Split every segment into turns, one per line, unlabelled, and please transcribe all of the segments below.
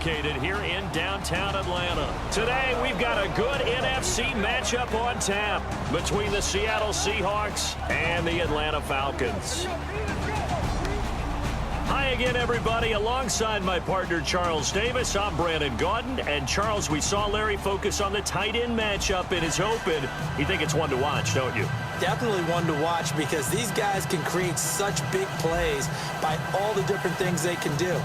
located here in downtown Atlanta. Today, we've got a good NFC matchup on tap between the Seattle Seahawks and the Atlanta Falcons. Hi again, everybody. Alongside my partner, Charles Davis, I'm Brandon Gaudin. And, Charles, we saw Larry focus on the tight end matchup in his open. You think it's one to watch, don't you?
Definitely one to watch because these guys can create such big plays by all the different things they can do.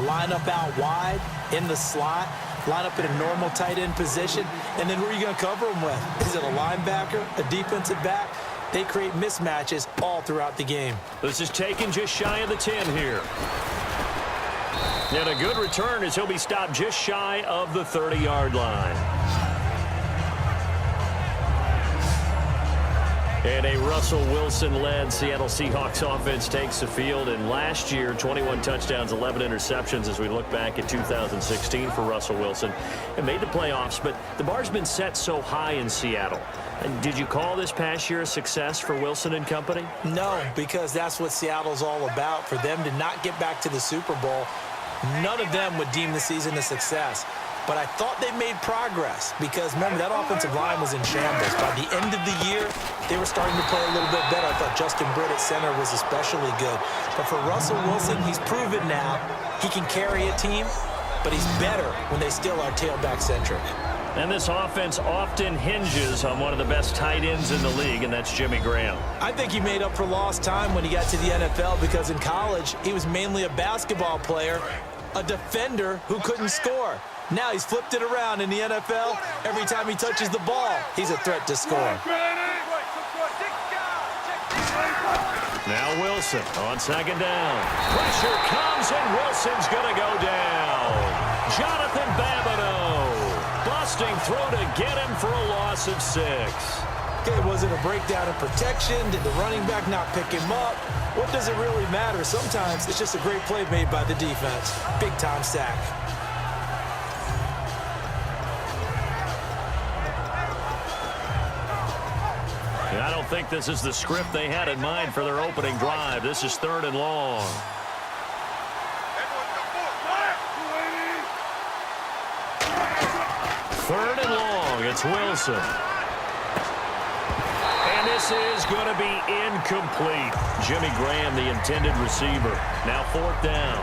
Line up out wide, in the slot, line up in a normal tight end position, and then who are you going to cover them with? Is it a linebacker, a defensive back? They create mismatches all throughout the game.
This is taken just shy of the 10 here. And a good return as he'll be stopped just shy of the 30-yard line. And a Russell Wilson-led Seattle Seahawks offense takes the field. And last year, 21 touchdowns, 11 interceptions as we look back at 2016 for Russell Wilson. And made the playoffs, but the bar's been set so high in Seattle. And did you call this past year a success for Wilson and company?
No, because that's what Seattle's all about. For them to not get back to the Super Bowl, none of them would deem the season a success. But I thought they made progress because, remember, that offensive line was in shambles. By the end of the year, they were starting to play a little bit better. I thought Justin Britt at center was especially good. But for Russell Wilson, he's proven now he can carry a team, but he's better when they still are tailback-centric.
And this offense often hinges on one of the best tight ends in the league, and that's Jimmy Graham.
I think he made up for lost time when he got to the NFL because in college, he was mainly a basketball player, a defender who couldn't score. Now he's flipped it around in the NFL. Every time he touches the ball, he's a threat to score.
Now Wilson on second down. Pressure comes, and Wilson's going to go down. Jonathan Babineau busting through to get him for a loss of 6.
Okay, was it a breakdown in protection? Did the running back not pick him up? What does it really matter? Sometimes it's just a great play made by the defense. Big-time sack.
I don't think this is the script they had in mind for their opening drive. This is 3rd and long. Third and long. It's Wilson. And this is going to be incomplete. Jimmy Graham, the intended receiver. Now 4th down.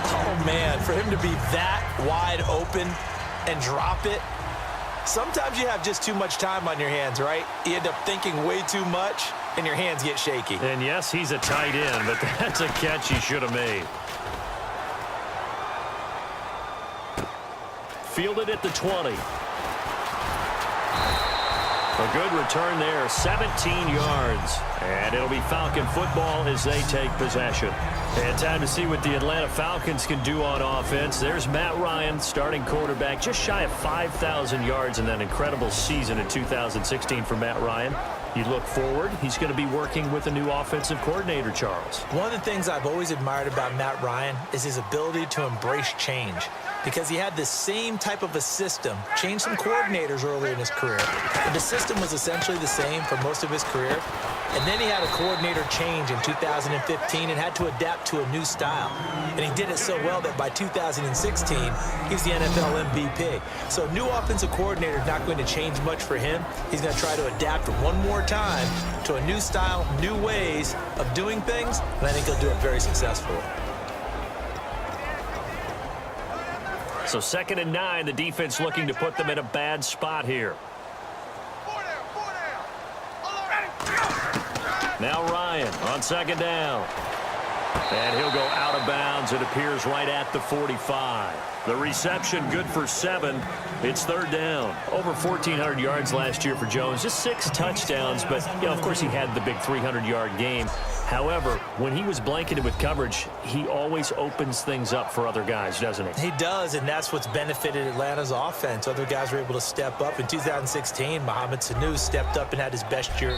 Oh, man, for him to be that wide open and drop it. Sometimes you have just too much time on your hands, right? You end up thinking way too much, and your hands get shaky.
And, yes, he's a tight end, but that's a catch he should have made. Fielded at the 20. A good return there, 17 yards. And it'll be Falcon football as they take possession. And time to see what the Atlanta Falcons can do on offense. There's Matt Ryan, starting quarterback, just shy of 5,000 yards in that incredible season in 2016 for Matt Ryan. You look forward, he's going to be working with a new offensive coordinator, Charles.
One of the things I've always admired about Matt Ryan is his ability to embrace change. Because he had the same type of a system, changed some coordinators earlier in his career, but the system was essentially the same for most of his career. And then he had a coordinator change in 2015 and had to adapt to a new style. And he did it so well that by 2016, he was the NFL MVP. So a new offensive coordinator is not going to change much for him. He's going to try to adapt one more time to a new style, new ways of doing things, and I think he'll do it very successfully.
So 2nd and 9, the defense looking to put them in a bad spot here. Now Ryan on 2nd down. And he'll go out of bounds. It appears right at the 45. The reception good for 7. It's 3rd down. Over 1,400 yards last year for Jones. Just 6 touchdowns, but, you know, of course he had the big 300-yard game. However, when he was blanketed with coverage, he always opens things up for other guys, doesn't he?
He does, and that's what's benefited Atlanta's offense. Other guys were able to step up. In 2016, Mohamed Sanu stepped up and had his best year.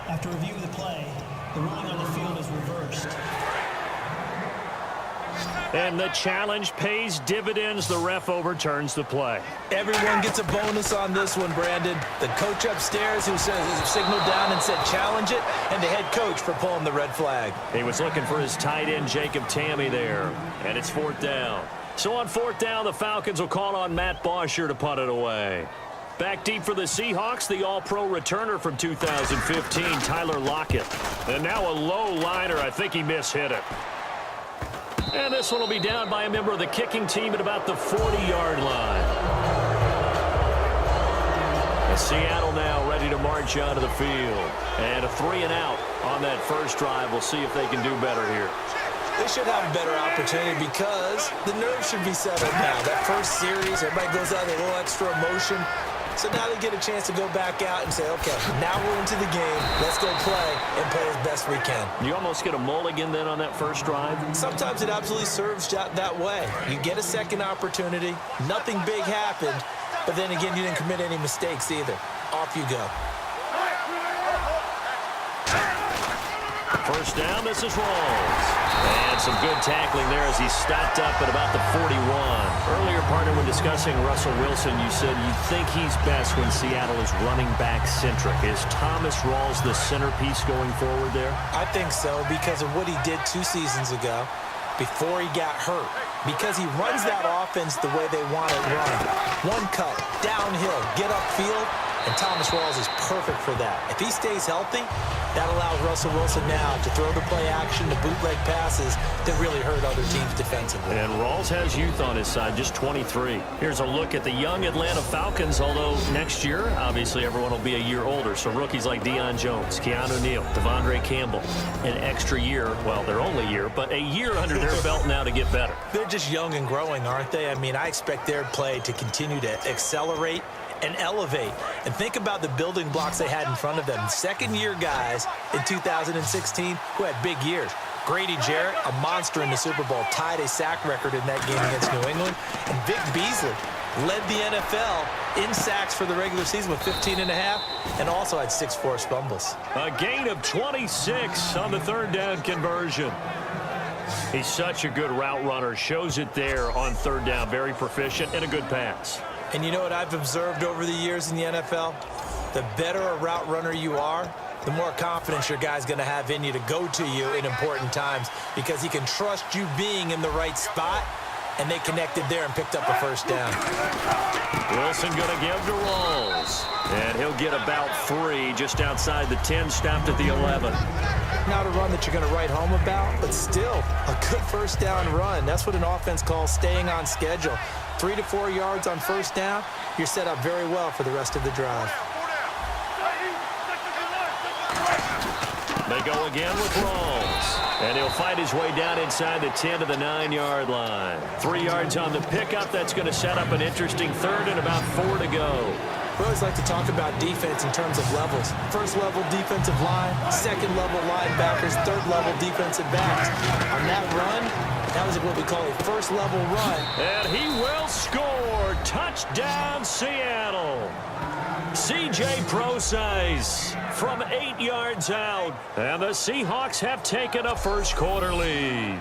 After review of the play, the ruling on the field is reversed.
And the challenge pays dividends. The ref overturns the play.
Everyone gets a bonus on this one, Brandon. The coach upstairs who signaled down and said challenge it, and the head coach for pulling the red flag.
He was looking for his tight end, Jacob Tammy, there. And it's 4th down. So on 4th down, the Falcons will call on Matt Bosher to punt it away. Back deep for the Seahawks, the all-pro returner from 2015, Tyler Lockett. And now a low liner. I think he mishit it. And this one will be down by a member of the kicking team at about the 40-yard line. And Seattle now ready to march onto the field. And a 3-and-out on that first drive. We'll see if they can do better here.
They should have a better opportunity because the nerves should be settled now. That first series, everybody goes out with a little extra emotion. So now they get a chance to go back out and say, okay, now we're into the game. Let's go play and play as best we can.
You almost get a mulligan then on that first drive?
Sometimes it absolutely serves that way. You get a second opportunity. Nothing big happened. But then again, you didn't commit any mistakes either. Off you go.
First down, this is Rawls. And some good tackling there as he stopped up at about the 41. Earlier, partner, when discussing Russell Wilson, you said you think he's best when Seattle is running back centric. Is Thomas Rawls the centerpiece going forward there?
I think so because of what he did 2 seasons ago before he got hurt. Because he runs that offense the way they want it run. One cut, downhill, get upfield, and Thomas Rawls is perfect for that. If he stays healthy, that allows Russell Wilson now to throw the play action, the bootleg passes that really hurt other teams defensively.
And Rawls has youth on his side, just 23. Here's a look at the young Atlanta Falcons, although next year, obviously, everyone will be a year older. So rookies like Deion Jones, Keanu Neal, Devondre Campbell, an extra year, well, their only year, but a year under their belt now to get better.
They're just young and growing, aren't they? I mean, I expect their play to continue to accelerate and elevate. And think about the building blocks they had in front of them. Second-year guys in 2016 who had big years. Grady Jarrett, a monster in the Super Bowl, tied a sack record in that game against New England. And Vic Beasley led the NFL in sacks for the regular season with 15 and a half and also had 6 forced fumbles.
A gain of 26 on the 3rd down conversion. He's such a good route runner. Shows it there on 3rd down. Very proficient and a good pass.
And you know what I've observed over the years in the NFL? The better a route runner you are, the more confidence your guy's going to have in you to go to you in important times because he can trust you being in the right spot, and they connected there and picked up a first down.
Wilson going to give to Rawls. And he'll get about 3 just outside the 10, stopped at the 11.
Not a run that you're going to write home about, but still a good first down run. That's what an offense calls staying on schedule. 3 to 4 yards on first down, you're set up very well for the rest of the drive.
They go again with Rawls. And he'll fight his way down inside the 10 to the 9-yard line. 3 yards on the pickup. That's going to set up an interesting 3rd and about 4 to go.
We always like to talk about defense in terms of levels. First level defensive line, second level linebackers, third level defensive backs. On that run, that was what we call a first level run.
And he will score. Touchdown, Seattle. C.J. Procise from 8 yards out. And the Seahawks have taken a first quarter lead.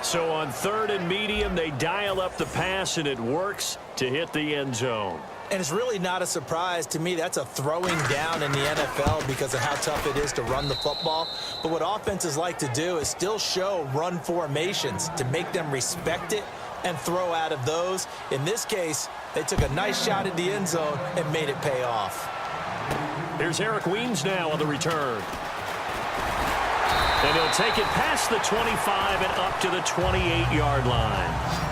So on 3rd and medium, they dial up the pass, and it works to hit the end zone.
And it's really not a surprise to me. That's a throwing down in the NFL because of how tough it is to run the football. But what offenses like to do is still show run formations to make them respect it and throw out of those. In this case, they took a nice shot at the end zone and made it pay off.
Here's Eric Weems now on the return. And he'll take it past the 25 and up to the 28-yard line.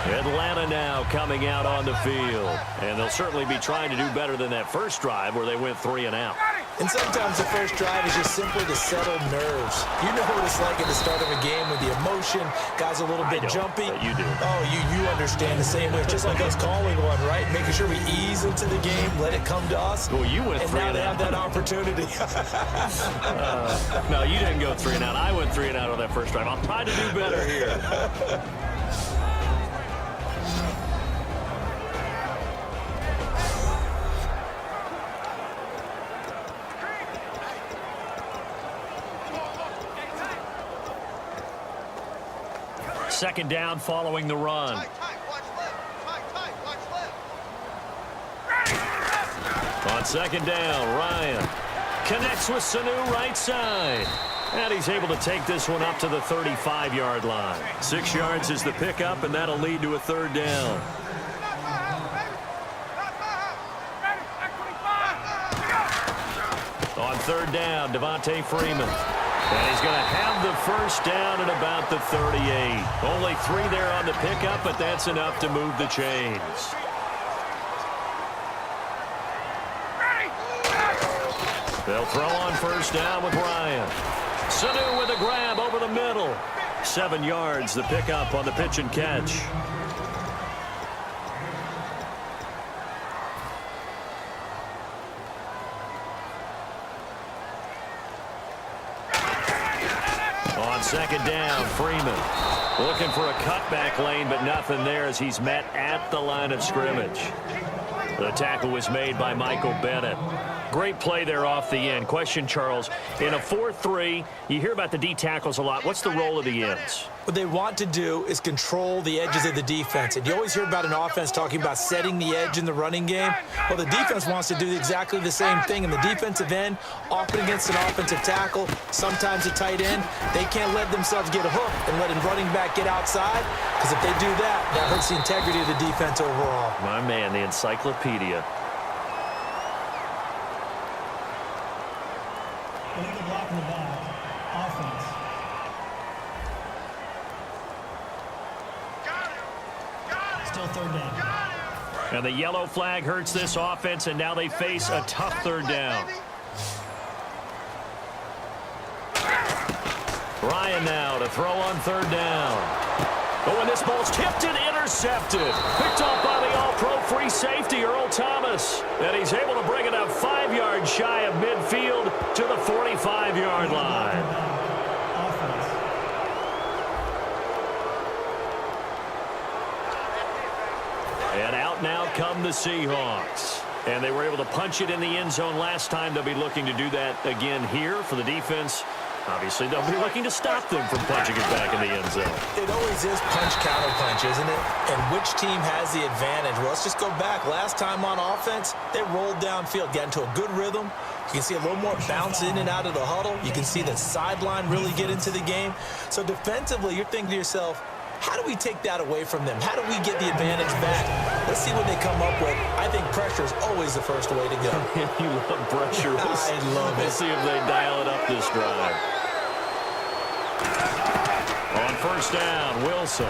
Atlanta now coming out on the field. And they'll certainly be trying to do better than that first drive where they went 3 and out.
And sometimes the first drive is just simply to settle nerves. You know what it's like at the start of a game with the emotion. Guys are a little bit jumpy.
But you do.
Oh, you understand the same way. Just like us calling one, right? Making sure we ease into the game, let it come to us.
Well, you went 3 and out.
And now they have that opportunity.
No, you didn't go 3 and out. I went 3 and out on that first drive. I'll try to do better here. Second down following the run. On second down, Ryan connects with Sanu right side. And he's able to take this one up to the 35-yard line. 6 yards is the pickup, and that'll lead to a third down. On third down, Devontae Freeman. And he's going to have the first down at about the 38. Only 3 there on the pickup, but that's enough to move the chains. They'll throw on first down with Ryan. Sanu with a grab over the middle. 7 yards, the pickup on the pitch and catch. On second down, Freeman looking for a cutback lane, but nothing there as he's met at the line of scrimmage. The tackle was made by Michael Bennett. Great play there off the end. Question, Charles, in a 4-3, you hear about the D tackles a lot. What's the role of the ends?
What they want to do is control the edges of the defense. And you always hear about an offense talking about setting the edge in the running game. Well, the defense wants to do exactly the same thing. And the defensive end, often against an offensive tackle, sometimes a tight end, they can't let themselves get a hook and let a running back get outside. Because if they do that, that hurts the integrity of the defense overall.
My man, the encyclopedia.
Block in the back. Offense. Still third down.
And the yellow flag hurts this offense, and now they face a tough third down. Ryan now to throw on third down. Oh, and this ball's tipped and intercepted. Picked off by the all-pro free safety, Earl Thomas. And he's able to bring it up 5 yards shy of midfield to the 45-yard line. And out now come the Seahawks. And they were able to punch it in the end zone last time. They'll be looking to do that again here for the defense. Obviously, they'll be looking to stop them from punching it back in the end zone.
It always is punch-counter-punch, isn't it? And which team has the advantage? Well, let's just go back. Last time on offense, they rolled downfield, got into a good rhythm. You can see a little more bounce in and out of the huddle. You can see the sideline really get into the game. So defensively, you're thinking to yourself, how do we take that away from them? How do we get the advantage back? Let's see what they come up with. I think pressure is always the first way to go.
You love pressure.
I love it.
We'll see if they dial it up this drive. On first down, Wilson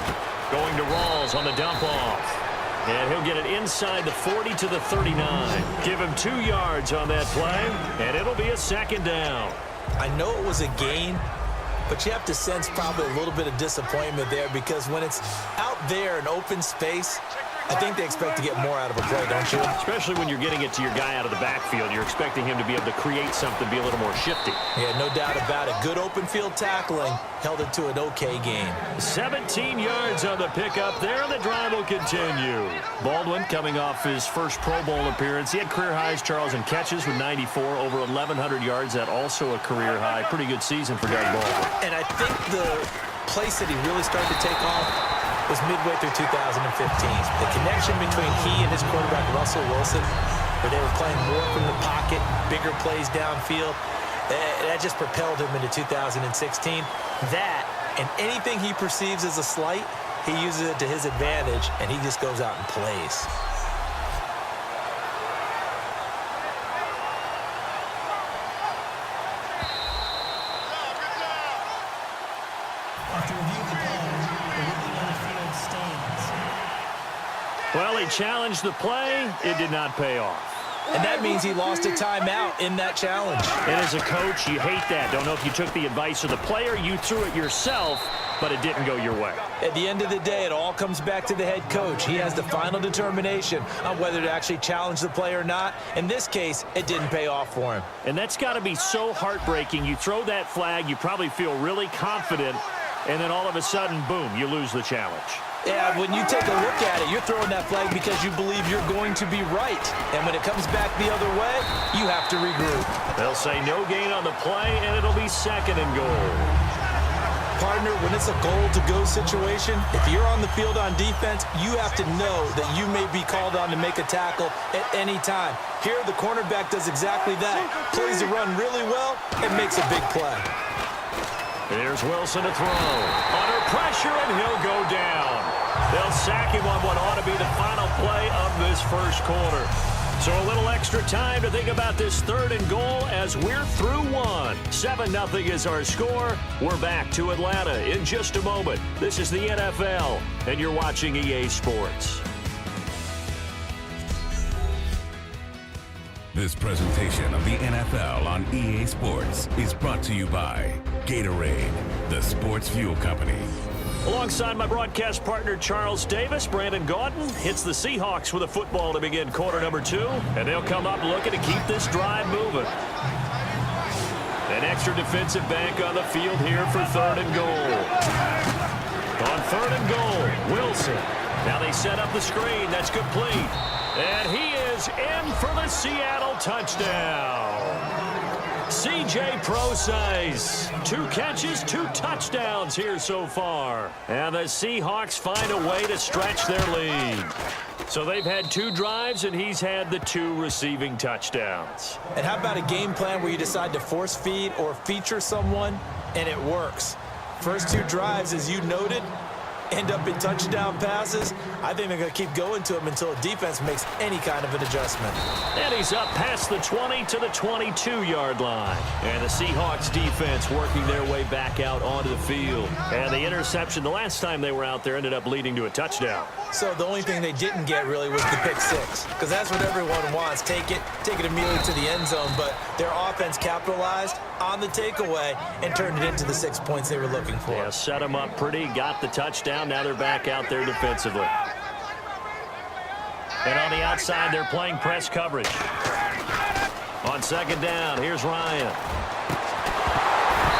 going to Rawls on the dump off. And he'll get it inside the 40 to the 39. Give him 2 yards on that play, and it'll be a second down.
I know it was a gain, but you have to sense probably a little bit of disappointment there because when it's out there in open space, I think they expect to get more out of a play, don't you?
Especially when you're getting it to your guy out of the backfield. You're expecting him to be able to create something, be a little more shifty.
Yeah, no doubt about it. Good open field tackling held it to an okay game.
17 yards on the pickup there, and the drive will continue. Baldwin coming off his first Pro Bowl appearance. He had career highs, Charles, in catches with 94, over 1,100 yards. That also a career high. Pretty good season for Doug Baldwin.
And I think the place that he really started to take off was midway through 2015. The connection between he and his quarterback, Russell Wilson, where they were playing more from the pocket, bigger plays downfield, that just propelled him into 2016. That, and anything he perceives as a slight, he uses it to his advantage, and he just goes out and plays.
Well, he challenged the play. It did not pay off.
And that means he lost a timeout in that challenge.
And as a coach, you hate that. Don't know if you took the advice of the player. You threw it yourself, but it didn't go your way.
At the end of the day, it all comes back to the head coach. He has the final determination on whether to actually challenge the play or not. In this case, it didn't pay off for him.
And that's got to be so heartbreaking. You throw that flag, you probably feel really confident, and then all of a sudden, boom, you lose the challenge.
Yeah, when you take a look at it, you're throwing that flag because you believe you're going to be right. And when it comes back the other way, you have to regroup.
They'll say no gain on the play, and it'll be second and goal.
Partner, when it's a goal-to-go situation, if you're on the field on defense, you have to know that you may be called on to make a tackle at any time. Here, the cornerback does exactly that. Plays the run really well and makes a big play.
Here's Wilson to throw. Under pressure, and he'll go down. They'll sack him on what ought to be the final play of this first quarter. So a little extra time to think about this 3rd and goal as we're through one. 7-0 is our score. We're back to Atlanta in just a moment. This is the NFL, and you're watching EA Sports.
This presentation of the NFL on EA Sports is brought to you by Gatorade, the sports fuel company.
Alongside my broadcast partner, Charles Davis, Brandon Gaudin hits the Seahawks with a football to begin quarter number 2, and they'll come up looking to keep this drive moving. An extra defensive back on the field here for 3rd and goal. On 3rd and goal, Wilson. Now they set up the screen. That's complete. And he is in for the Seattle touchdown. C.J. Procise, 2 catches, 2 touchdowns here so far. And the Seahawks find a way to stretch their lead. So they've had 2 drives, and he's had the 2 receiving touchdowns.
And how about a game plan where you decide to force feed or feature someone, and it works? First 2 drives, as you noted, end up in touchdown passes. I think they're going to keep going to him until the defense makes any kind of an adjustment.
And he's up past the 20 to the 22-yard line. And the Seahawks defense working their way back out onto the field. And the interception the last time they were out there ended up leading to a touchdown.
So the only thing they didn't get really was the pick 6, because that's what everyone wants. Take it immediately to the end zone, but their offense capitalized on the takeaway and turned it into the 6 points they were looking for.
Yeah, set them up pretty, got the touchdown. Now they're back out there defensively. And on the outside, they're playing press coverage. On 2nd down, here's Ryan.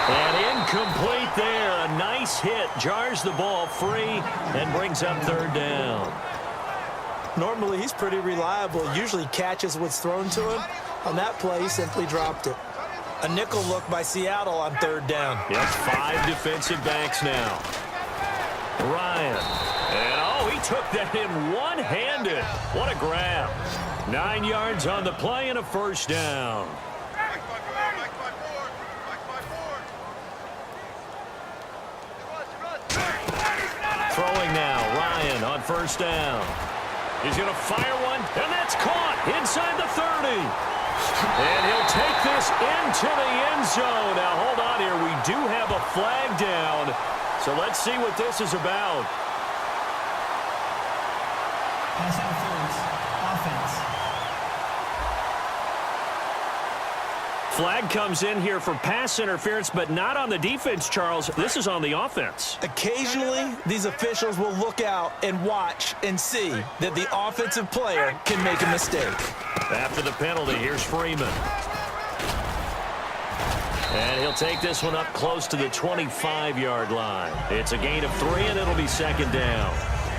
And incomplete there. A nice hit. Jars the ball free and brings up 3rd down.
Normally, he's pretty reliable. Usually catches what's thrown to him. On that play, he simply dropped it. A nickel look by Seattle on 3rd down.
Yep, 5 defensive backs now. Ryan. And, he took that in one-handed. What a grab. 9 yards on the play and a 1st down. Throwing now, Ryan on 1st down. He's going to fire one, and that's caught inside the 30. And he'll take this into the end zone. Now, hold on here. We do have a flag down. So let's see what this is about.
Pass interference. Offense.
Flag comes in here for pass interference, but not on the defense, Charles. This is on the offense.
Occasionally, these officials will look out and watch and see that the offensive player can make a mistake.
After the penalty, here's Freeman. And he'll take this one up close to the 25-yard line. It's a gain of 3, and it'll be 2nd down.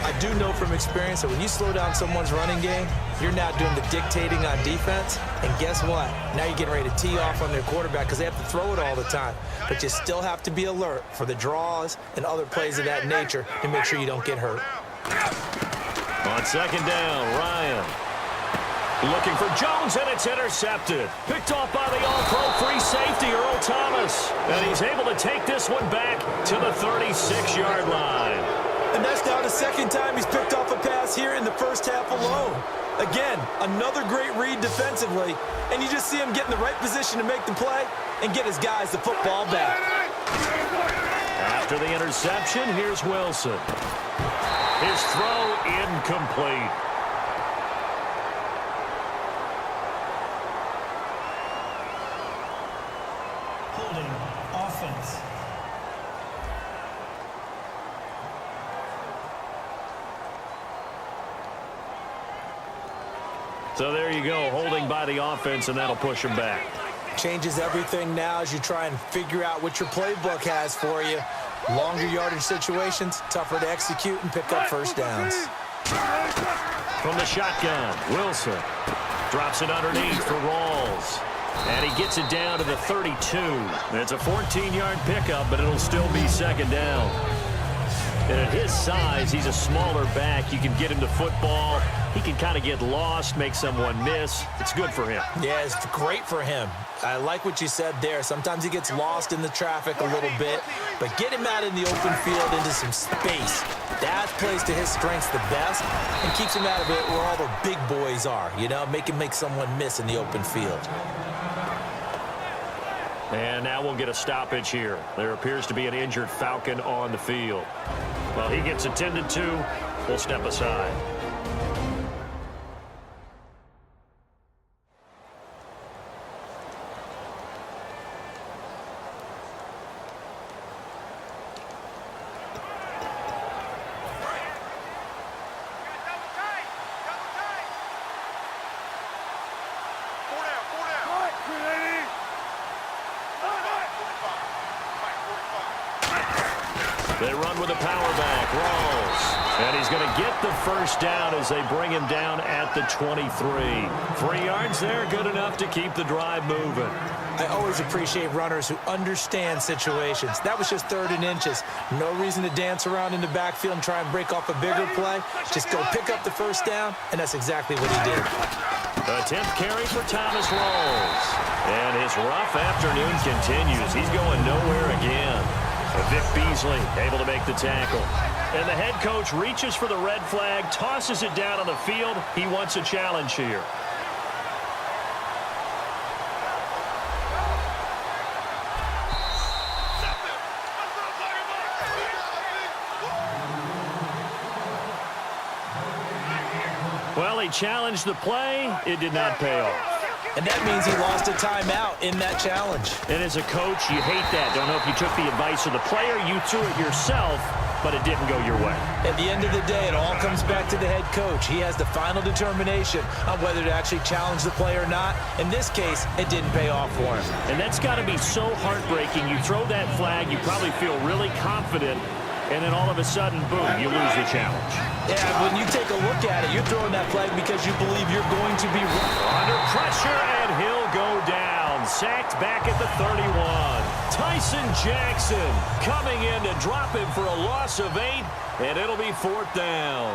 I do know from experience that when you slow down someone's running game, you're now doing the dictating on defense. And guess what? Now you're getting ready to tee off on their quarterback because they have to throw it all the time. But you still have to be alert for the draws and other plays of that nature to make sure you don't get hurt.
On 2nd down, Ryan. Looking for Jones, and it's intercepted. Picked off by the all-pro free safety, Earl Thomas. And he's able to take this one back to the 36-yard line.
And that's now the 2nd time he's picked off a pass here in the first half alone. Again, another great read defensively, and you just see him get in the right position to make the play and get his guys the football back.
After the interception, here's Wilson. His throw incomplete.
Holding. Offense.
So there you go, holding by the offense, and that'll push him back.
Changes everything now as you try and figure out what your playbook has for you. Longer yardage situations, tougher to execute and pick up 1st downs.
From the shotgun, Wilson drops it underneath for Rawls. And he gets it down to the 32. It's a 14-yard pickup, but it'll still be second down. And at his size, he's a smaller back. You can get him to football. He can kind of get lost, make someone miss. It's good for him.
Yeah, it's great for him. I like what you said there. Sometimes he gets lost in the traffic a little bit, but get him out in the open field into some space. That plays to his strengths the best and keeps him out of it where all the big boys are, you know, make someone miss in the open field.
And now we'll get a stoppage here. There appears to be an injured Falcon on the field. Well, he gets attended to. We'll step aside. They run with a power back. Rawls. And he's going to get the first down as they bring him down at the 23. 3 yards there, good enough to keep the drive moving.
I always appreciate runners who understand situations. That was just 3rd and inches. No reason to dance around in the backfield and try and break off a bigger play. Just go pick up the first down, and that's exactly what he did.
The 10th carry for Thomas Rawls. And his rough afternoon continues. He's going nowhere again. Vic Beasley able to make the tackle. And the head coach reaches for the red flag, tosses it down on the field. He wants a challenge here. Well, he challenged the play. It did not pay off.
And that means he lost a timeout in that challenge.
And as a coach, you hate that. Don't know if you took the advice of the player. You threw it yourself, but it didn't go your way.
At the end of the day, it all comes back to the head coach. He has the final determination on whether to actually challenge the play or not. In this case, it didn't pay off for him.
And that's got to be so heartbreaking. You throw that flag, you probably feel really confident, and then all of a sudden, boom, you lose the challenge.
Yeah, when you take a look at it, you're throwing that flag because you believe you're going to be
under pressure, and he'll go down. Sacked back at the 31. Tyson Jackson coming in to drop him for a loss of 8, and it'll be 4th down.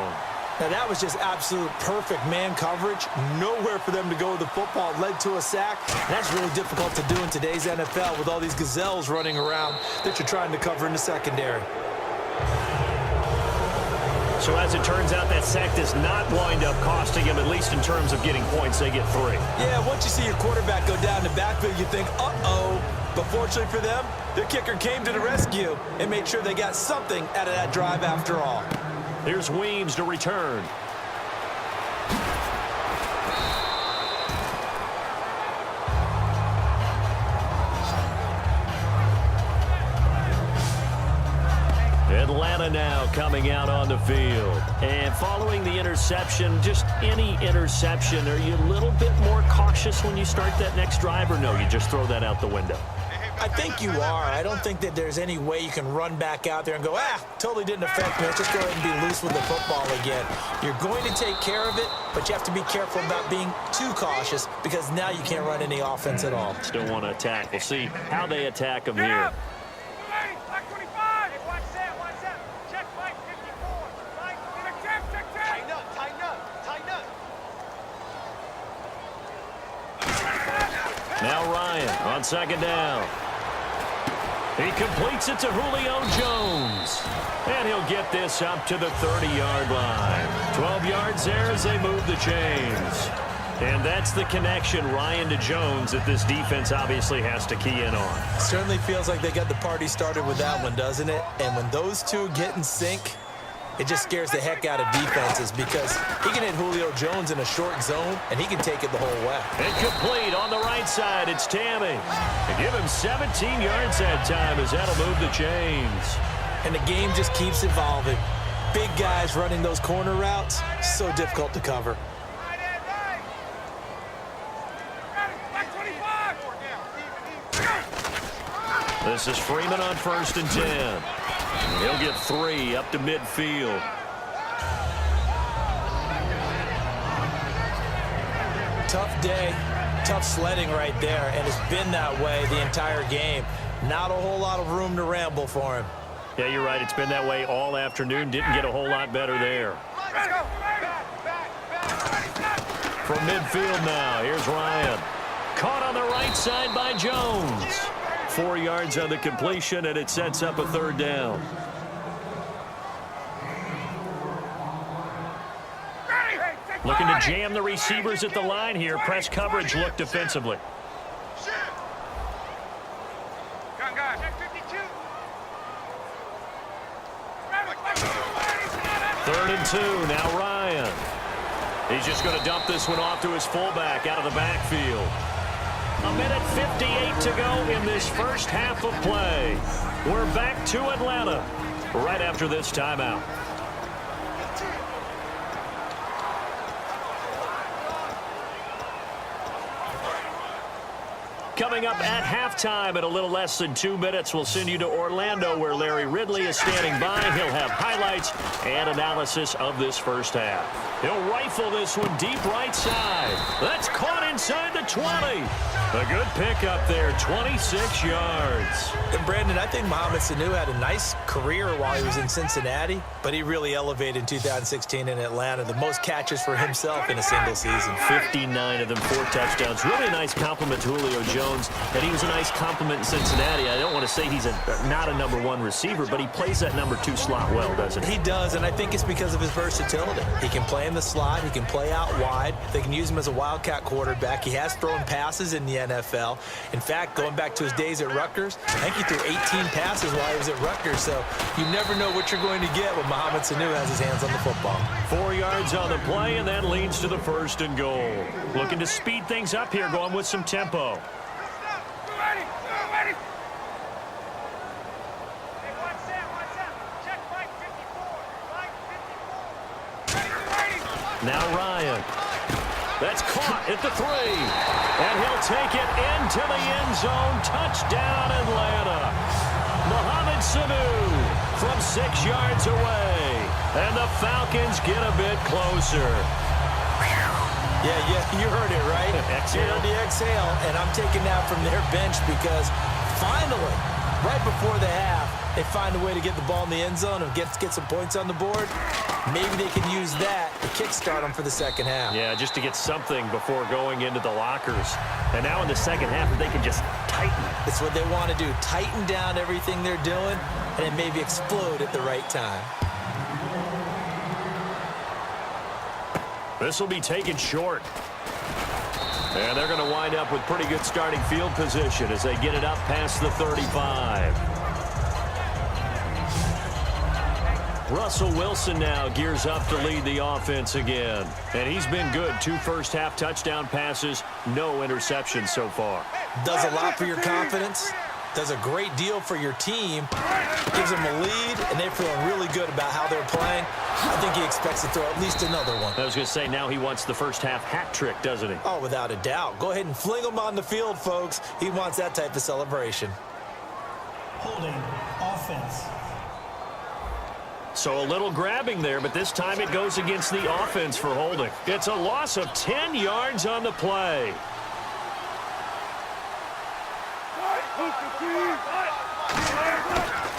Now, that was just absolute perfect man coverage. Nowhere for them to go with the football. Led to a sack. That's really difficult to do in today's NFL with all these gazelles running around that you're trying to cover in the secondary.
So as it turns out, that sack does not wind up costing him, at least in terms of getting points. They get 3.
Yeah, once you see your quarterback go down the backfield, you think, uh-oh. But fortunately for them, their kicker came to the rescue and made sure they got something out of that drive after all.
Here's Weems to return. Atlanta now coming out on the field. And following the interception, just any interception, are you a little bit more cautious when you start that next drive, or no, you just throw that out the window?
I think you are. I don't think that there's any way you can run back out there and go, totally didn't affect me. Let's just go ahead and be loose with the football again. You're going to take care of it, but you have to be careful about being too cautious because now you can't run any offense at all.
Still want to attack. We'll see how they attack them here. Now Ryan on 2nd down. He completes it to Julio Jones. And he'll get this up to the 30-yard line. 12 yards there as they move the chains. And that's the connection, Ryan to Jones, that this defense obviously has to key in on.
Certainly feels like they got the party started with that one, doesn't it? And when those two get in sync, it just scares the heck out of defenses because he can hit Julio Jones in a short zone, and he can take it the whole way.
Incomplete on the right side. It's Tammy. They give him 17 yards that time as that'll move the chains.
And the game just keeps evolving. Big guys running those corner routes, so difficult to cover.
This is Freeman on 1st and 10. He'll get 3 up to midfield.
Tough day. tough sledding right there, and it's been that way the entire game. Not a whole lot of room to ramble for him.
Yeah, you're right. It's been that way all afternoon. Didn't get a whole lot better there. From midfield now, here's Ryan. Caught on the right side by Jones. 4 yards on the completion, and it sets up a third down. Looking to jam the receivers at the line here. Press coverage look defensively. Third and 2, now Ryan. He's just going to dump this one off to his fullback out of the backfield. A minute 58 to go in this first half of play. We're back to Atlanta right after this timeout. Coming up at halftime in a little less than 2 minutes, we'll send you to Orlando where Larry Ridley is standing by. He'll have highlights and analysis of this first half. He'll rifle this one deep right side. That's caught inside the 20. A good pickup there, 26 yards.
And Brandon, I think Mohamed Sanu had a nice career while he was in Cincinnati, but he really elevated in 2016 in Atlanta. The most catches for himself in a single season.
59 of them, 4 touchdowns. Really nice compliment to Julio Jones, and he was a nice compliment in Cincinnati. I don't want to say he's not a number 1 receiver, but he plays that number 2 slot well, doesn't he?
He does, and I think it's because of his versatility. He can play in the slot. He can play out wide. They can use him as a wildcat quarterback. He has thrown passes in the NFL. In fact, going back to his days at Rutgers, I think he threw 18 passes while he was at Rutgers, so you never know what you're going to get when Mohamed Sanu has his hands on the football.
4 yards on the play, and that leads to the first and goal. Looking to speed things up here, going with some tempo. Now Ryan. That's caught at the 3. And he'll take it into the end zone. Touchdown, Atlanta. Mohamed Sanu from 6 yards away. And the Falcons get a bit closer.
Yeah, you heard it, right?
Exhale.
You heard the exhale, and I'm taking that from their bench because finally, right before the half, they find a way to get the ball in the end zone and get some points on the board. Maybe they can use that to kickstart them for the second half.
Yeah, just to get something before going into the lockers. And now in the second half, if they can just tighten.
It's what they want to do. Tighten down everything they're doing and then maybe explode at the right time.
This will be taken short. And they're going to wind up with pretty good starting field position as they get it up past the 35. Russell Wilson now gears up to lead the offense again. And he's been good. 2 first-half touchdown passes, no interceptions so far.
Does a lot for your confidence. Does a great deal for your team. Gives them a lead, and they're feeling really good about how they're playing. I think he expects to throw at least another one.
I was going to say, now he wants the first-half hat trick, doesn't he?
Oh, without a doubt. Go ahead and fling him on the field, folks. He wants that type of celebration.
Holding offense.
So a little grabbing there, but this time it goes against the offense for holding. It's a loss of 10 yards on the play.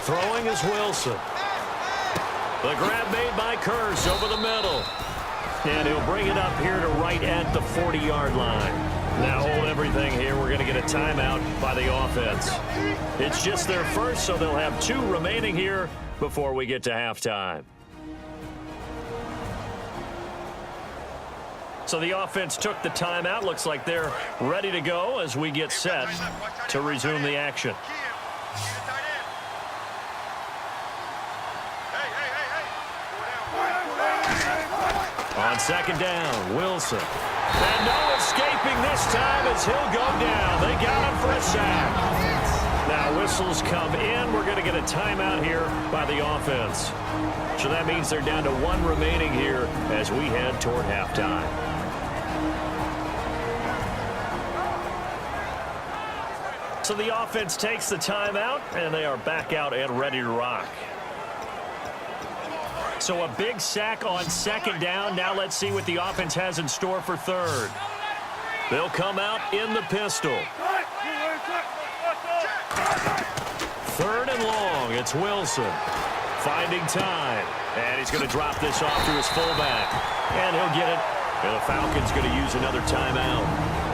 Throwing is Wilson. The grab made by Curse over the middle. And he'll bring it up here to right at the 40-yard line. Now hold everything here. We're going to get a timeout by the offense. It's just their first, so they'll have 2 remaining here before we get to halftime. So the offense took the timeout. Looks like they're ready to go as we get set to resume the action. On second down, Wilson. And no escaping this time as he'll go down. They got him for a sack. Now whistles come in. We're going to get a timeout here by the offense. So that means they're down to 1 remaining here as we head toward halftime. So the offense takes the timeout, and they are back out and ready to rock. So a big sack on second down. Now let's see what the offense has in store for third. They'll come out in the pistol. 3rd and long. It's Wilson. Finding time. And he's going to drop this off to his fullback. And he'll get it. And the Falcons going to use another timeout.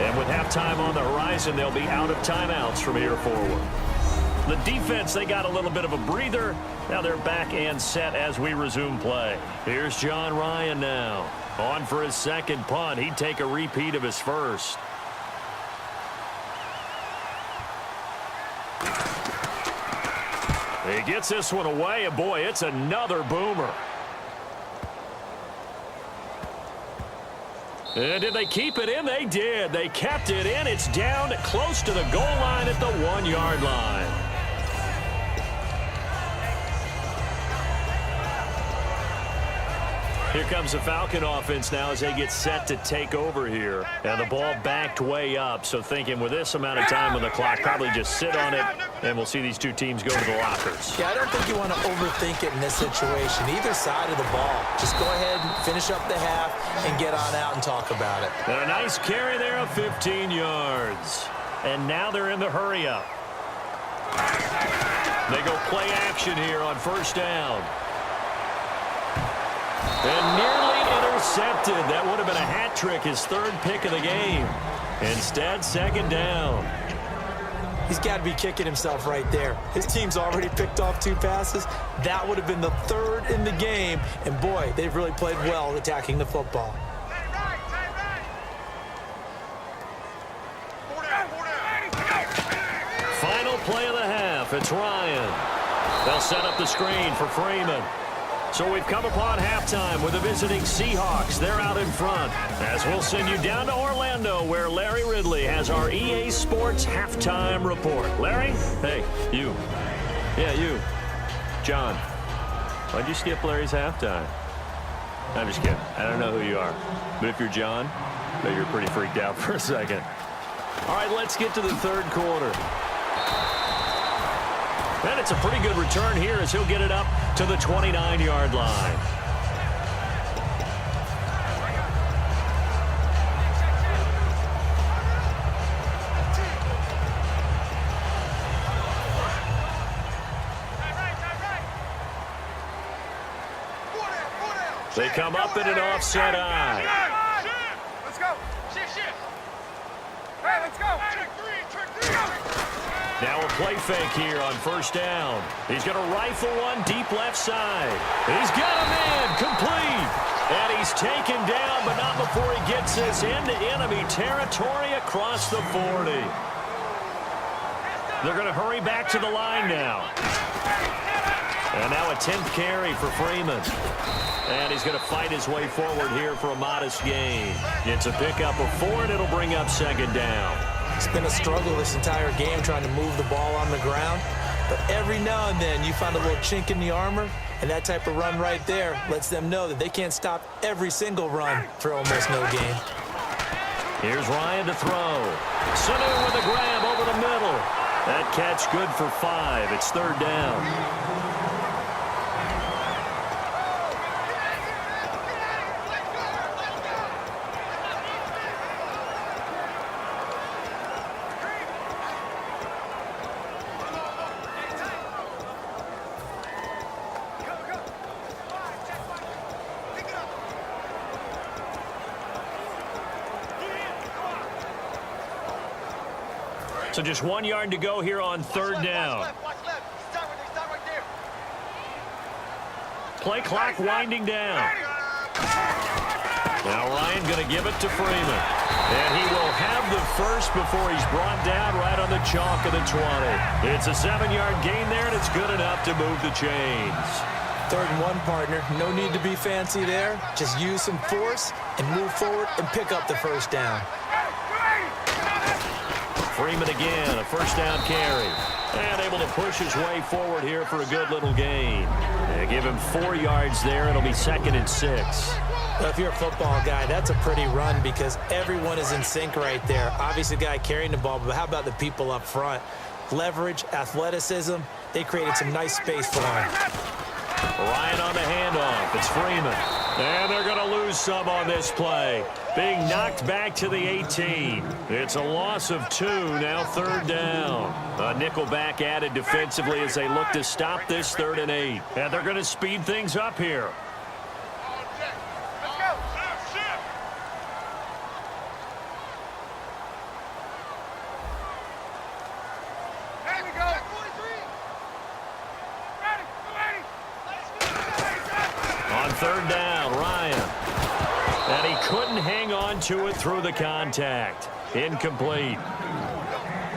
And with halftime on the horizon, they'll be out of timeouts from here forward. The defense, they got a little bit of a breather. Now they're back and set as we resume play. Here's John Ryan now. On for his second punt. He'd take a repeat of his first. He gets this one away, and boy, it's another boomer. And did they keep it in? They did. They kept it in. It's down close to the goal line at the 1-yard line. Here comes the Falcon offense now as they get set to take over here. And the ball backed way up, so thinking with this amount of time on the clock, probably just sit on it, and we'll see these two teams go to the lockers.
Yeah, I don't think you want to overthink it in this situation. Either side of the ball. Just go ahead and finish up the half and get on out and talk about it.
And a nice carry there of 15 yards. And now they're in the hurry-up. They go play action here on 1st down. And nearly intercepted. That would have been a hat trick, his 3rd pick of the game. Instead, 2nd down.
He's got to be kicking himself right there. His team's already picked off 2 passes. That would have been the 3rd in the game. And, boy, they've really played well attacking the football.
Final play of the half. It's Ryan. They'll set up the screen for Freeman. So we've come upon halftime with the visiting Seahawks. They're out in front. As we'll send you down to Orlando, where Larry Ridley has our EA Sports halftime report. Larry? Hey, you. Yeah, you. John. Why'd you skip Larry's halftime? I'm just kidding. I don't know who you are. But if you're John, I bet you're pretty freaked out for a second. All right, let's get to the 3rd quarter. And it's a pretty good return here as he'll get it up to the 29-yard line. They come up in an offset eye.
Let's go. Shift. Hey, let's go. Trick three.
Now a play fake here on 1st down. He's going to rifle one deep left side. He's got a man complete. And he's taken down, but not before he gets this into enemy territory across the 40. They're going to hurry back to the line now. And now a 10th carry for Freeman. And he's going to fight his way forward here for a modest gain. It's a pickup of 4, and it'll bring up 2nd down.
It's been a struggle this entire game trying to move the ball on the ground. But every now and then you find a little chink in the armor, and that type of run right there lets them know that they can't stop every single run for almost no gain.
Here's Ryan to throw. Sanu with a grab over the middle. That catch good for 5. It's 3rd down. So just 1 yard to go here on 3rd down. Play clock winding down. Now Ryan going to give it to Freeman. And he will have the first before he's brought down right on the chalk of the 20. It's a 7-yard gain there, and it's good enough to move the chains.
3rd and 1, partner. No need to be fancy there. Just use some force and move forward and pick up the 1st down.
Freeman again, a 1st down carry. And able to push his way forward here for a good little gain. They give him 4 yards there. It'll be 2nd and 6.
Well, if you're a football guy, that's a pretty run because everyone is in sync right there. Obviously, the guy carrying the ball, but how about the people up front? Leverage, athleticism, they created some nice space for him.
Ryan on the handoff. It's Freeman. And they're going to lose some on this play. Being knocked back to the 18. It's a loss of 2, now 3rd down. A nickel back added defensively as they look to stop this 3rd and 8. And they're going to speed things up here.
Let's go. Shift. There we go. 43. Ready.
On 3rd down, Ryan. And he couldn't hang on to it through the contact. Incomplete.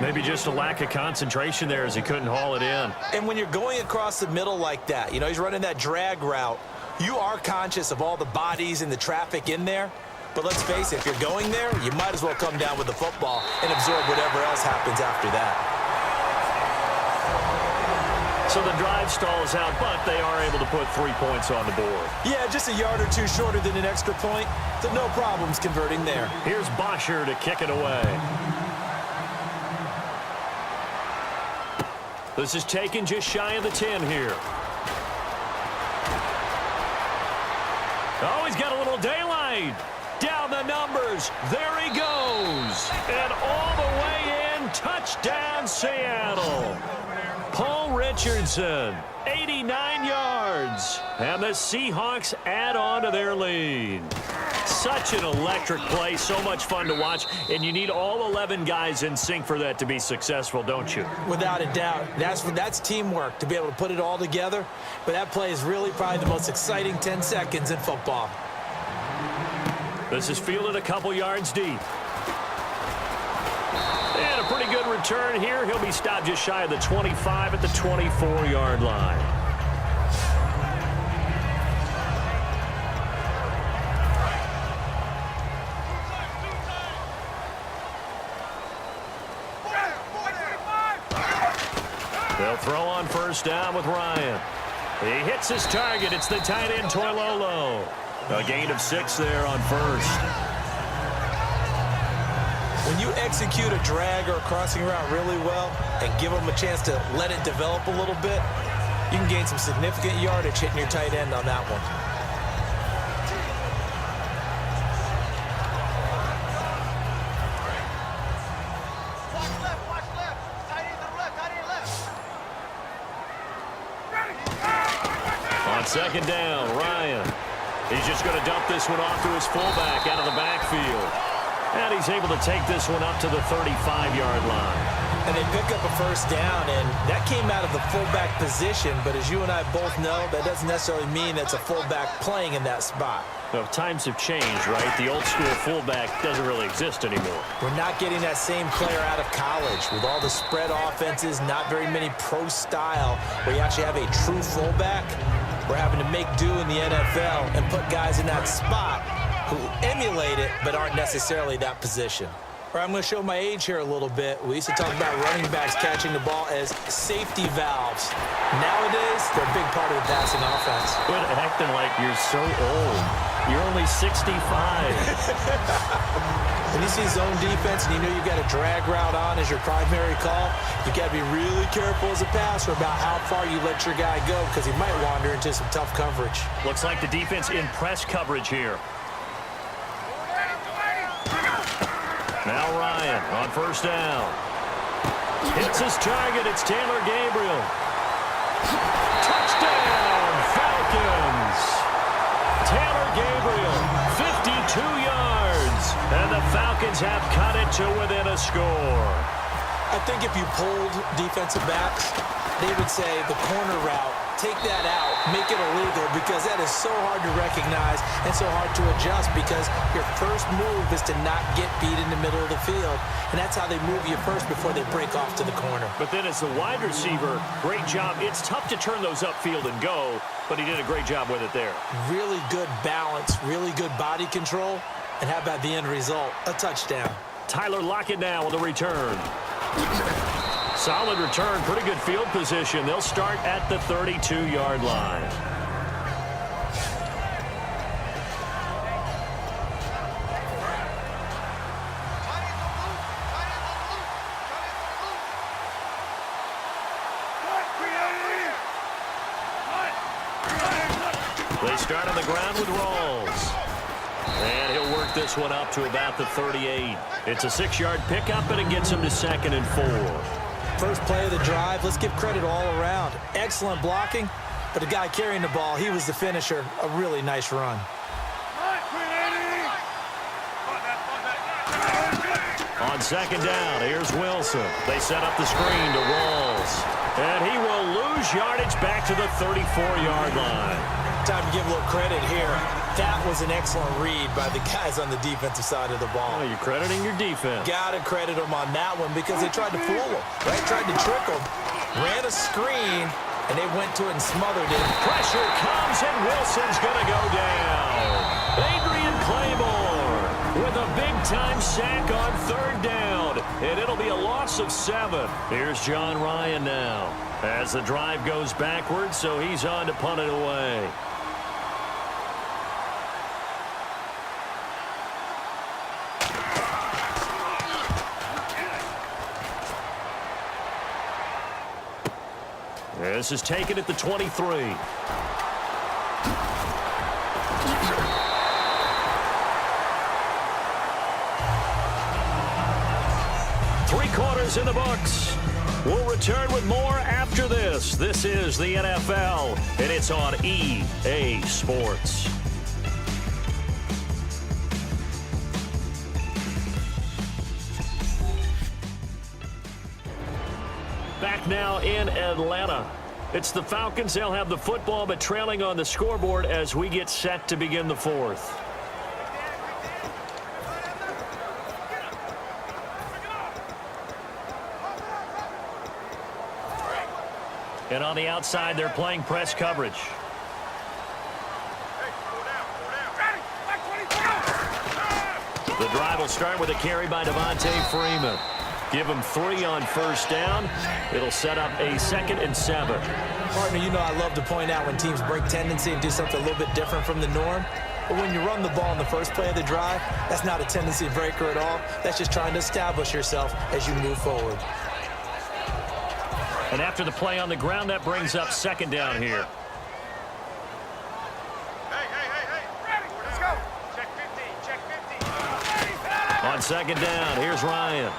Maybe just a lack of concentration there as he couldn't haul it in.
And when you're going across the middle like that, you know, he's running that drag route, you are conscious of all the bodies and the traffic in there. But let's face it, if you're going there, you might as well come down with the football and absorb whatever else happens after that.
So the drive stalls out, but they are able to put 3 points on the board.
Yeah, just a yard or two shorter than an extra point, so no problems converting there.
Here's Bosher to kick it away. This is taken just shy of the 10 here. Oh, he's got a little daylight. Down the numbers. There he goes. And all the way in. Touchdown, Seattle. Paul Richardson, 89 yards. And the Seahawks add on to their lead. Such an electric play, so much fun to watch, and you need all 11 guys in sync for that to be successful, don't you?
Without a doubt. That's teamwork, to be able to put it all together. But that play is really probably the most exciting 10 seconds in football.
This is fielded a couple yards deep. And a pretty good return here. He'll be stopped just shy of the 25 at the 24-yard line. They'll throw on 1st down with Ryan. He hits his target. It's the tight end, Toilolo. A gain of 6 there on 1st.
When you execute a drag or a crossing route really well and give them a chance to let it develop a little bit, you can gain some significant yardage hitting your tight end on that one.
Watch left. Tight end to the left. Tight end left.
On 2nd down, Ryan. He's just going to dump this one off to his fullback out of the backfield. And he's able to take this one up to the 35-yard line.
And they pick up a 1st down, and that came out of the fullback position. But as you and I both know, that doesn't necessarily mean it's a fullback playing in that spot.
Well, times have changed, right? The old-school fullback doesn't really exist anymore.
We're not getting that same player out of college. With all the spread offenses, not very many pro style, where you actually have a true fullback. We're having to make do in the NFL and put guys in that spot who emulate it but aren't necessarily that position. All right, I'm going to show my age here a little bit. We used to talk about running backs catching the ball as safety valves. Nowadays, they're a big part of the passing offense.
Quit acting like you're so old. You're only 65.
When you see zone defense and you know you've got a drag route on as your primary call, you've got to be really careful as a passer about how far you let your guy go because he might wander into some tough coverage.
Looks like the defense in press coverage here. Now Ryan on 1st down. Hits his target. It's Taylor Gabriel. Touchdown, Falcons. Taylor Gabriel, 52 yards. And the Falcons have cut it to within a score.
I think if you polled defensive backs, they would say the corner route, take that out, make it illegal, because that is so hard to recognize and so hard to adjust because your first move is to not get beat in the middle of the field, and that's how they move you first before they break off to the corner.
But then as the wide receiver, great job. It's tough to turn those upfield and go, but he did a great job with it there.
Really good balance, really good body control, and how about the end result? A touchdown.
Tyler Lockett now with a return. Solid return, pretty good field position. They'll start at the 32-yard line. They start on the ground with Rawls. And he'll work this one up to about the 38. It's a 6-yard pickup, and it gets him to 2nd and 4.
First play of the drive, let's give credit all around. Excellent blocking, but the guy carrying the ball, he was the finisher. A really nice run.
On 2nd down, here's Wilson. They set up the screen to Rawls. And he will lose yardage back to the 34-yard line.
Time to give a little credit here. That was an excellent read by the guys on the defensive side of the ball.
Oh, you're crediting your defense.
Got to credit them on that one because they tried to fool him, right? Tried to trick him. Ran a screen, and they went to it and smothered it.
Pressure comes, and Wilson's going to go down. Adrian Claymore with a big-time sack on 3rd down, and it'll be a loss of 7. Here's John Ryan now as the drive goes backwards, so he's on to punt it away. This is taken at the 23. 3/4 in the books. We'll return with more after this. This is the NFL, and it's on EA Sports. Back now in Atlanta. It's the Falcons. They'll have the football, but trailing on the scoreboard as we get set to begin the 4th. And on the outside, they're playing press coverage. The drive will start with a carry by Devontae Freeman. Give him 3 on 1st down. It'll set up a 2nd and 7.
Partner, you know I love to point out when teams break tendency and do something a little bit different from the norm. But when you run the ball in the first play of the drive, that's not a tendency breaker at all. That's just trying to establish yourself as you move forward.
And after the play on the ground, that brings up 2nd down here.
Hey. Ready. Let's go. Check 50.
On 2nd down, here's Ryan.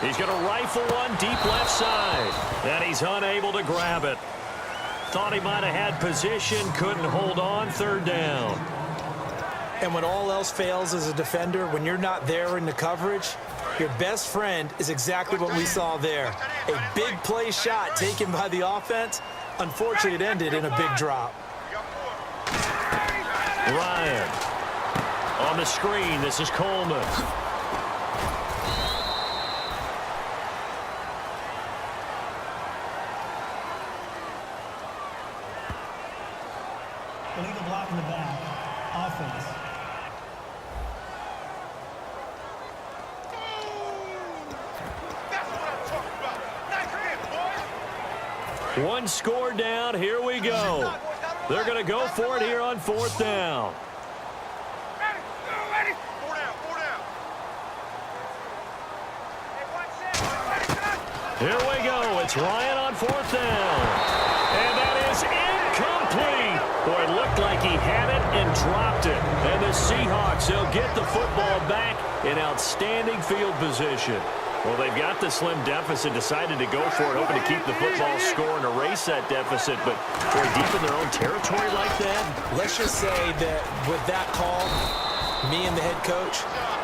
He's going to rifle one deep left side. And he's unable to grab it. Thought he might have had position, couldn't hold on. 3rd down.
And when all else fails as a defender, when you're not there in the coverage, your best friend is exactly what we saw there. A big play shot taken by the offense. Unfortunately, it ended in a big drop.
Ryan on the screen. This is Coleman.
Illegal block in the back. Offense.
That's what I'm talking about. Nice hit, boy.
One score down. Here we go. They're going to go for it here on 4th down.
Ready. 4 down.
Here we go. It's Ryan on 4th down. And that is incomplete. Boy, it looked like he had it and dropped it. And the Seahawks, they'll get the football back in outstanding field position. Well, they've got the slim deficit, decided to go for it, hoping to keep the football score and erase that deficit, but they're deep in their own territory like that.
Let's just say that with that call, me and the head coach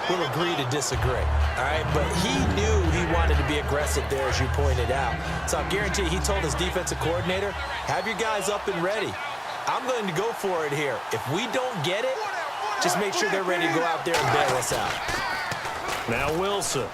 will agree to disagree, all right? But he knew he wanted to be aggressive there, as you pointed out. So I guarantee he told his defensive coordinator, have your guys up and ready. I'm going to go for it here. If we don't get it, just make sure they're ready to go out there and bail us out.
Now Wilson.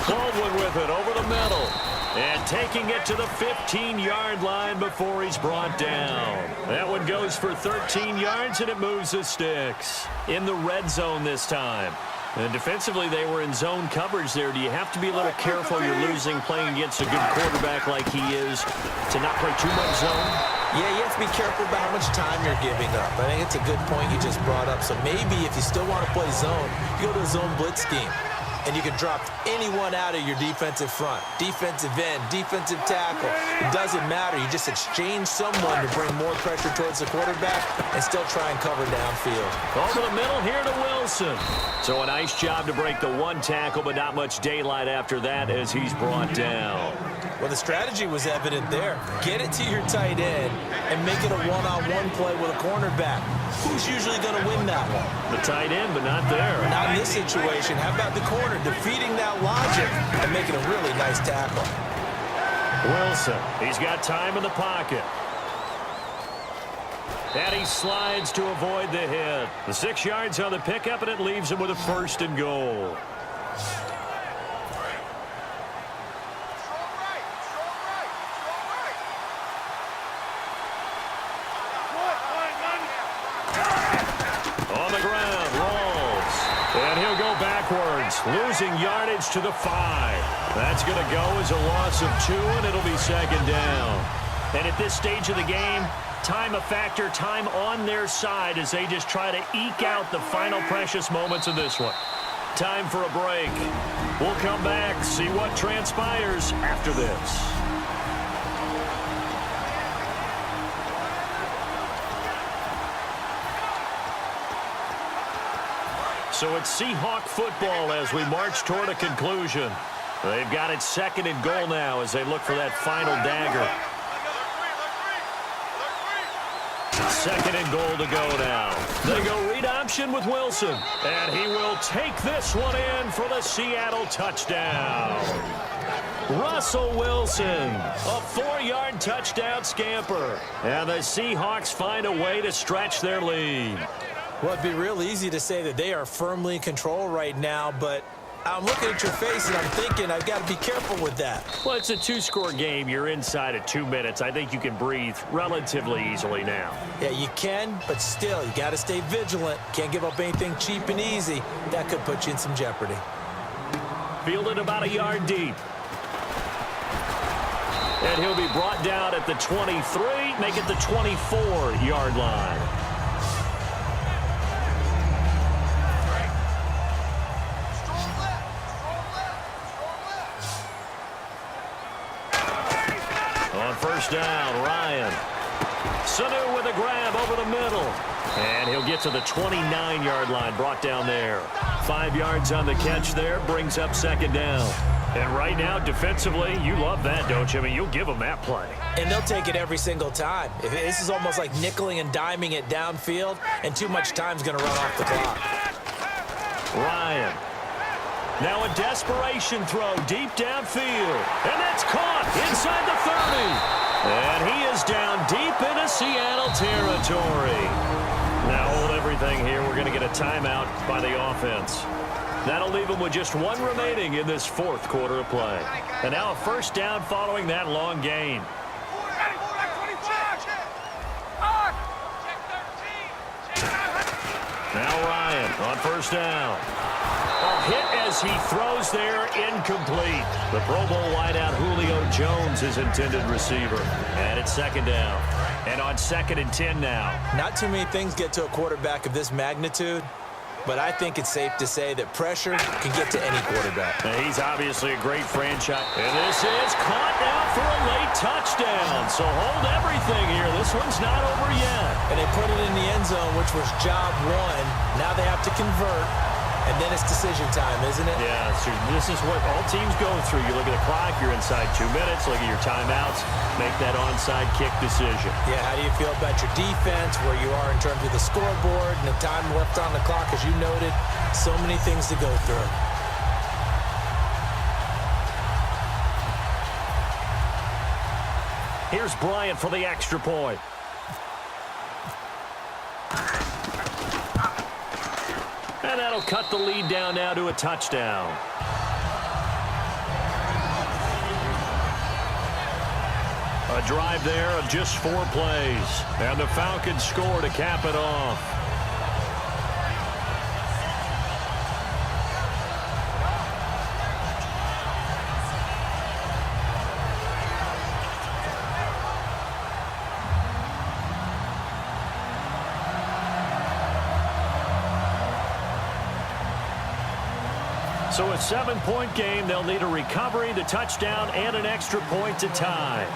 Baldwin with it over the middle. And taking it to the 15-yard line before he's brought down. That one goes for 13 yards, and it moves the sticks. In the red zone this time. And defensively, they were in zone coverage there. Do you have to be a little careful? You're losing playing against a good quarterback like he is to not play too much zone?
Yeah, you have to be careful about how much time you're giving up. I think it's a good point you just brought up. So maybe if you still want to play zone, you go to a zone blitz scheme. and you can drop anyone out of your defensive front. Defensive end, defensive tackle. It doesn't matter. You just exchange someone to bring more pressure towards the quarterback and still try and cover downfield.
Over the middle here to Wilson. So a nice job to break the one tackle, but not much daylight after that as he's brought down.
Well, the strategy was evident there. Get it to your tight end and make it a one-on-one play with a cornerback. Who's usually going to win that one?
The tight end, but not there.
Not in this situation. How about the corner defeating that logic and making a really nice tackle?
Wilson, he's got time in the pocket. And he slides to avoid the hit. The 6 yards on the pickup, and it leaves him with a 1st and goal. On the ground, rolls. And he'll go backwards, losing yardage to the 5. That's going to go as a loss of 2, and it'll be 2nd down. And at this stage of the game, time a factor, time on their side as they just try to eke out the final precious moments of this one. Time for a break. We'll come back, see what transpires after this. So it's Seahawk football as we march toward a conclusion. They've got it 2nd and goal now as they look for that final dagger. 2nd and goal to go now. They go read option with Wilson. And he will take this one in for the Seattle touchdown. Russell Wilson, a 4-yard touchdown scamper. And the Seahawks find a way to stretch their lead.
Well, it'd be real easy to say that they are firmly in control right now, but I'm looking at your face and I'm thinking I've got to be careful with that.
Well, it's a 2-score game. You're inside of 2 minutes. I think you can breathe relatively easily now.
Yeah, you can, but still, you got to stay vigilant. Can't give up anything cheap and easy. That could put you in some jeopardy.
Fielded about a yard deep. And he'll be brought down at the 23, make it the 24-yard line. On 1st down, Ryan. Sanu with a grab over the middle. And he'll get to the 29-yard line, brought down there. 5 yards on the catch there, brings up 2nd down. And right now, defensively, you love that, don't you? I mean, you'll give them that play.
And they'll take it every single time. This is almost like nickeling and diming it downfield, and too much time's going to run off the clock.
Ryan. Now a desperation throw deep downfield. And that's caught inside the 30. And he is down deep into Seattle territory. Now hold everything here. We're going to get a timeout by the offense. That'll leave them with just 1 remaining in this 4th quarter of play. And now a 1st down following that long gain. Now Ryan on 1st down. A hit as he throws there, incomplete. The Pro Bowl wideout Julio Jones is intended receiver. And it's 2nd down. And on 2nd and 10 now.
Not too many things get to a quarterback of this magnitude, but I think it's safe to say that pressure can get to any quarterback.
And he's obviously a great franchise. And this is caught now for a late touchdown. So hold everything here. This one's not over yet.
And they put it in the end zone, which was job 1. Now they have to convert. And then it's decision time, isn't it?
Yeah, so this is what all teams go through. You look at the clock, you're inside 2 minutes, look at your timeouts, make that onside kick decision.
Yeah, how do you feel about your defense, where you are in terms of the scoreboard, and the time left on the clock, as you noted, so many things to go through.
Here's Bryant for the extra point. And that'll cut the lead down now to a touchdown. A drive there of just 4 plays. And the Falcons score to cap it off. So a 7-point game, they'll need a recovery, the touchdown, and an extra point to tie.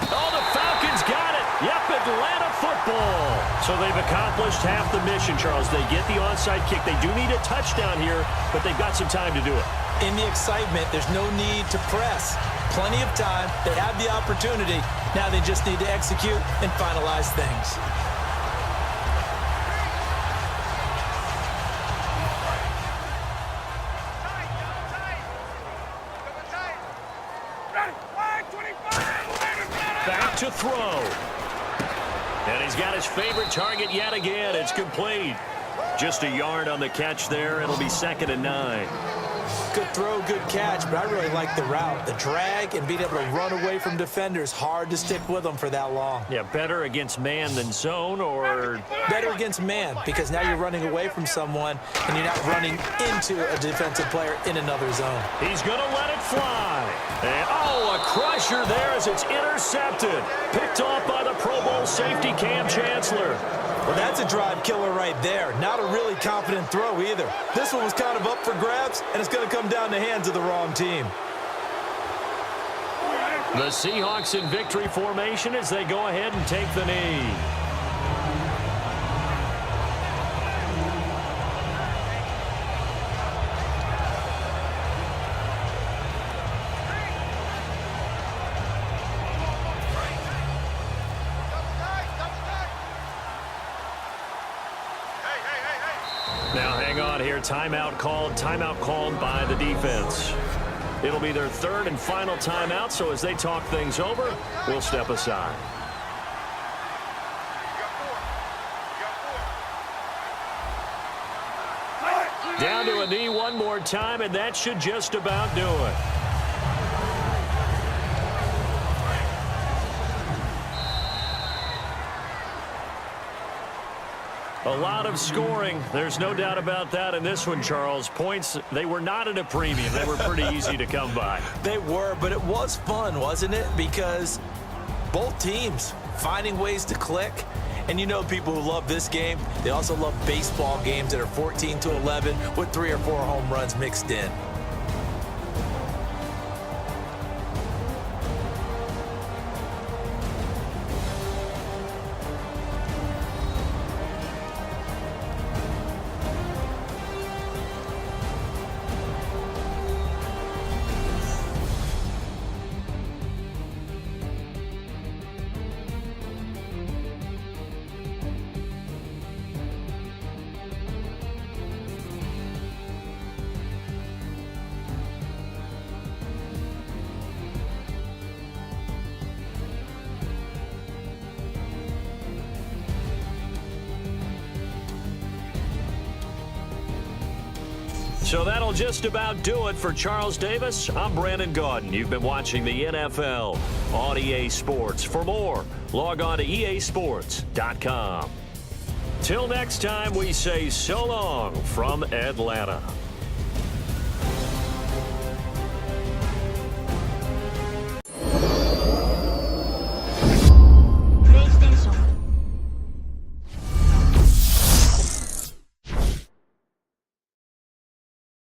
Oh, the Falcons got it. Yep, Atlanta football. So they've accomplished half the mission, Charles. They get the onside kick. They do need a touchdown here, but they've got some time to do it.
In the excitement, there's no need to press. Plenty of time. They have the opportunity. Now they just need to execute and finalize things.
Back to throw. And he's got his favorite target yet again. It's complete. Just a yard on the catch there. It'll be 2nd and 9.
Good throw, good catch, but I really like the route. The drag and being able to run away from defenders, hard to stick with them for that long.
Yeah, better against man than zone, or
better against man, because now you're running away from someone and you're not running into a defensive player in another zone.
He's going to let it fly. And, oh, a crusher there as it's intercepted. Picked off by the Pro Bowl safety Cam Chancellor.
Well, that's a drive killer right there. Not a really confident throw either. This one was kind of up for grabs, and it's going to come down the hands of the wrong team.
The Seahawks in victory formation as they go ahead and take the knee. Now hang on here. Timeout called by the defense. It'll be their 3rd and final timeout, so as they talk things over, we'll step aside. Down to a knee one more time, and that should just about do it. A lot of scoring. There's no doubt about that in this one, Charles. Points, they were not at a premium. They were pretty easy to come by.
They were, but it was fun, wasn't it? Because both teams finding ways to click. And you know people who love this game, they also love baseball games that are 14-11 with 3 or 4 home runs mixed in.
So that'll just about do it for Charles Davis. I'm Brandon Gaudin. You've been watching the NFL on EA Sports. For more, log on to easports.com. Till next time, we say so long from Atlanta.